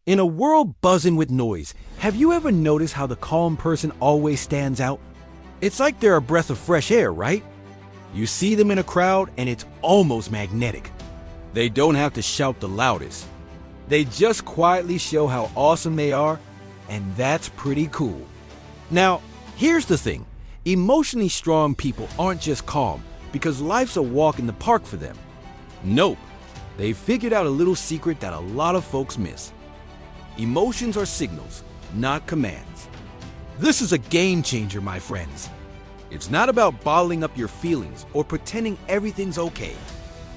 In a world buzzing with noise, have you ever noticed how the calm person always stands out? It's like they're a breath of fresh air, right? You see them in a crowd and it's almost magnetic. They don't have to shout the loudest. They just quietly show how awesome they are, and that's pretty cool. Now, here's the thing. Emotionally strong people aren't just calm because life's a walk in the park for them. Nope. They've figured out a little secret that a lot of folks miss. Emotions are signals, not commands. This is a game changer, my friends. It's not about bottling up your feelings or pretending everything's okay.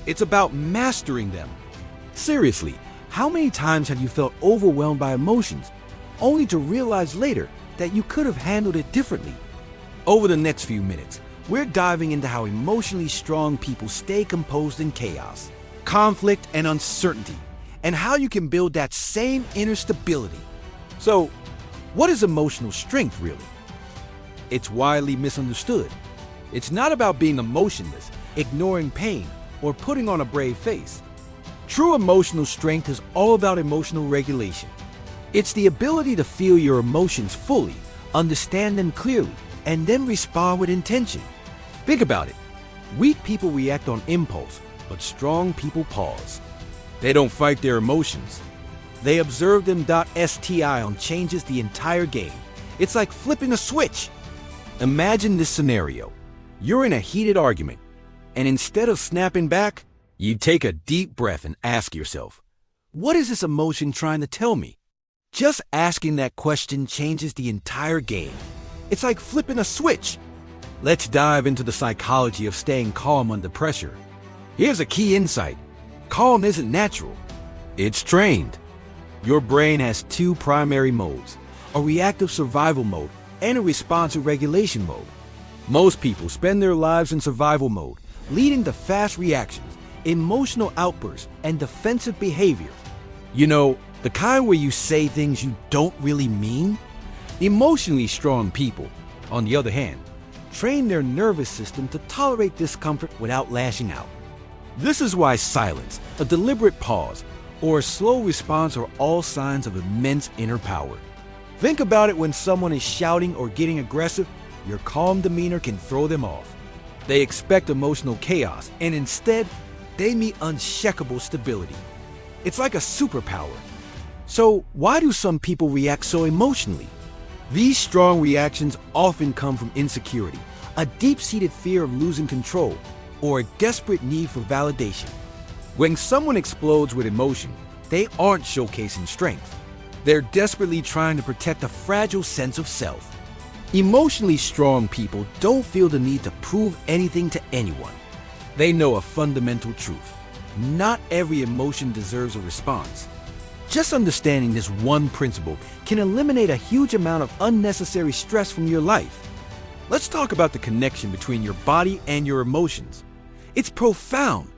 It's about mastering them. Seriously, how many times have you felt overwhelmed by emotions, only to realize later that you could have handled it differently? Over the next few minutes, we're diving into how emotionally strong people stay composed in chaos, conflict, and uncertainty, and how you can build that same inner stability. So, what is emotional strength really? It's widely misunderstood. It's not about being emotionless, ignoring pain, or putting on a brave face. True emotional strength is all about emotional regulation. It's the ability to feel your emotions fully, understand them clearly, and then respond with intention. Think about it. Weak people react on impulse, but strong people pause. They don't fight their emotions. They observe them. STI on changes the entire game. It's like flipping a switch. Imagine this scenario. You're in a heated argument, and instead of snapping back, you take a deep breath and ask yourself, what is this emotion trying to tell me? Just asking that question changes the entire game. It's like flipping a switch. Let's dive into the psychology of staying calm under pressure. Here's a key insight. Calm isn't natural. It's trained. Your brain has two primary modes, a reactive survival mode and a responsive regulation mode. Most people spend their lives in survival mode, leading to fast reactions, emotional outbursts, and defensive behavior. You know, the kind where you say things you don't really mean? Emotionally strong people, on the other hand, train their nervous system to tolerate discomfort without lashing out. This is why silence, a deliberate pause, or a slow response are all signs of immense inner power. Think about it when someone is shouting or getting aggressive, your calm demeanor can throw them off. They expect emotional chaos, and instead, they meet unshakable stability. It's like a superpower. So why do some people react so emotionally? These strong reactions often come from insecurity, a deep-seated fear of losing control, or a desperate need for validation. When someone explodes with emotion, they aren't showcasing strength. They're desperately trying to protect a fragile sense of self. Emotionally strong people don't feel the need to prove anything to anyone. They know a fundamental truth. Not every emotion deserves a response. Just understanding this one principle can eliminate a huge amount of unnecessary stress from your life. Let's talk about the connection between your body and your emotions. It's profound.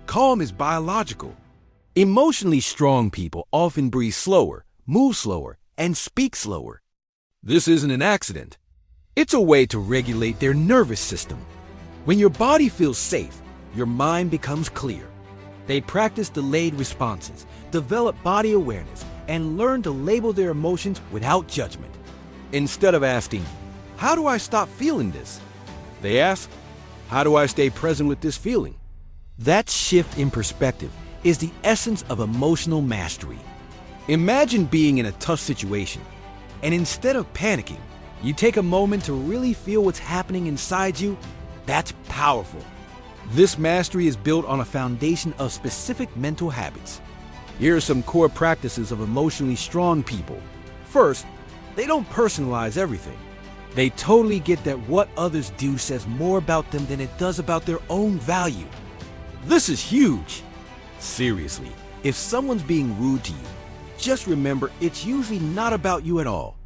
Calm is biological. Emotionally strong people often breathe slower, move slower, and speak slower. This isn't an accident. It's a way to regulate their nervous system. When your body feels safe, your mind becomes clear. They practice delayed responses, develop body awareness, and learn to label their emotions without judgment. Instead of asking, how do I stop feeling this? They ask, how do I stay present with this feeling? That shift in perspective is the essence of emotional mastery. Imagine being in a tough situation, and instead of panicking, you take a moment to really feel what's happening inside you. That's powerful. This mastery is built on a foundation of specific mental habits. Here are some core practices of emotionally strong people. First, they don't personalize everything. They totally get that what others do says more about them than it does about their own value. This is huge. Seriously, if someone's being rude to you, just remember it's usually not about you at all.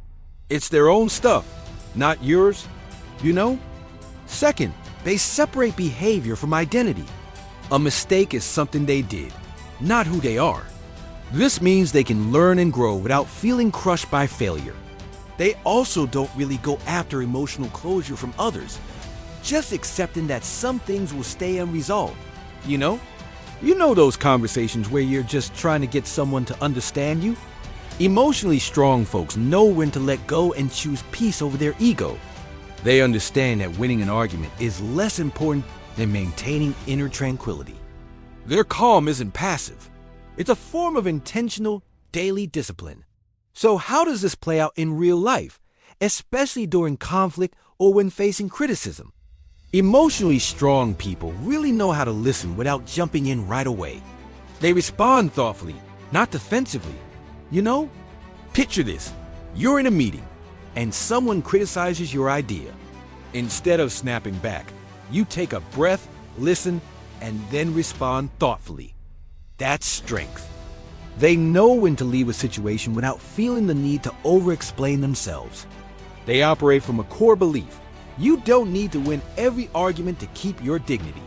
It's their own stuff, not yours, you know? Second, they separate behavior from identity. A mistake is something they did, not who they are. This means they can learn and grow without feeling crushed by failure. They also don't really go after emotional closure from others, just accepting that some things will stay unresolved. You know those conversations where you're just trying to get someone to understand you? Emotionally strong folks know when to let go and choose peace over their ego. They understand that winning an argument is less important than maintaining inner tranquility. Their calm isn't passive. It's a form of intentional, daily discipline. So how does this play out in real life, especially during conflict or when facing criticism? Emotionally strong people really know how to listen without jumping in right away. They respond thoughtfully, not defensively. Picture this. You're in a meeting, and someone criticizes your idea. Instead of snapping back, you take a breath, listen, and then respond thoughtfully. That's strength. They know when to leave a situation without feeling the need to over-explain themselves. They operate from a core belief. You don't need to win every argument to keep your dignity.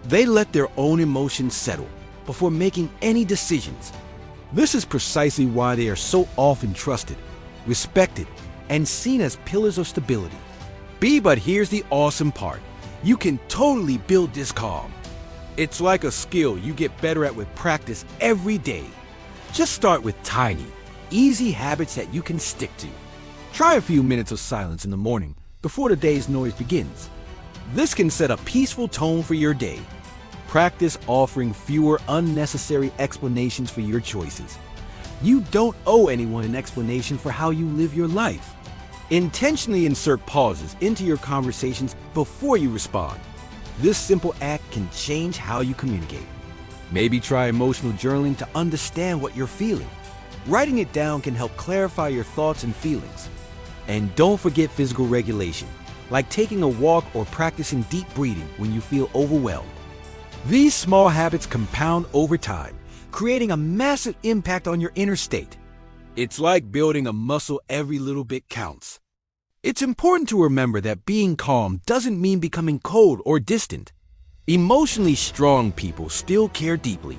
They let their own emotions settle before making any decisions. This is precisely why they are so often trusted, respected, and seen as pillars of stability. But here's the awesome part. You can totally build this calm. It's like a skill you get better at with practice every day. Just start with tiny, easy habits that you can stick to. Try a few minutes of silence in the morning before the day's noise begins. This can set a peaceful tone for your day. Practice offering fewer unnecessary explanations for your choices. You don't owe anyone an explanation for how you live your life. Intentionally insert pauses into your conversations before you respond. This simple act can change how you communicate. Maybe try emotional journaling to understand what you're feeling. Writing it down can help clarify your thoughts and feelings. And don't forget physical regulation, like taking a walk or practicing deep breathing when you feel overwhelmed. These small habits compound over time, creating a massive impact on your inner state. It's like building a muscle. Every little bit counts. It's important to remember that being calm doesn't mean becoming cold or distant. Emotionally strong people still care deeply.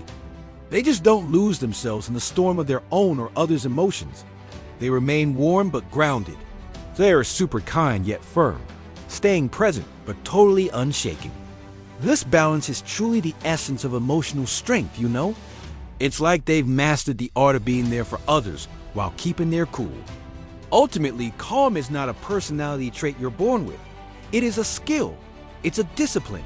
They just don't lose themselves in the storm of their own or others' emotions. They remain warm but grounded. They are super kind yet firm, staying present but totally unshaken. This balance is truly the essence of emotional strength, It's like they've mastered the art of being there for others while keeping their cool. Ultimately, calm is not a personality trait you're born with. It is a skill. It's a discipline.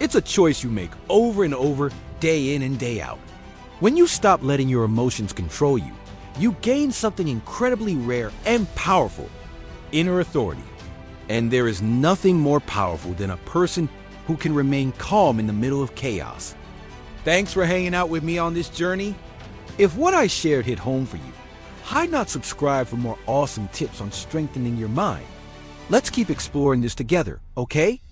It's a choice you make over and over, day in and day out. When you stop letting your emotions control you, you gain something incredibly rare and powerful: inner authority. And there is nothing more powerful than a person who can remain calm in the middle of chaos. Thanks for hanging out with me on this journey. If what I shared hit home for you, why not subscribe for more awesome tips on strengthening your mind? Let's keep exploring this together, okay?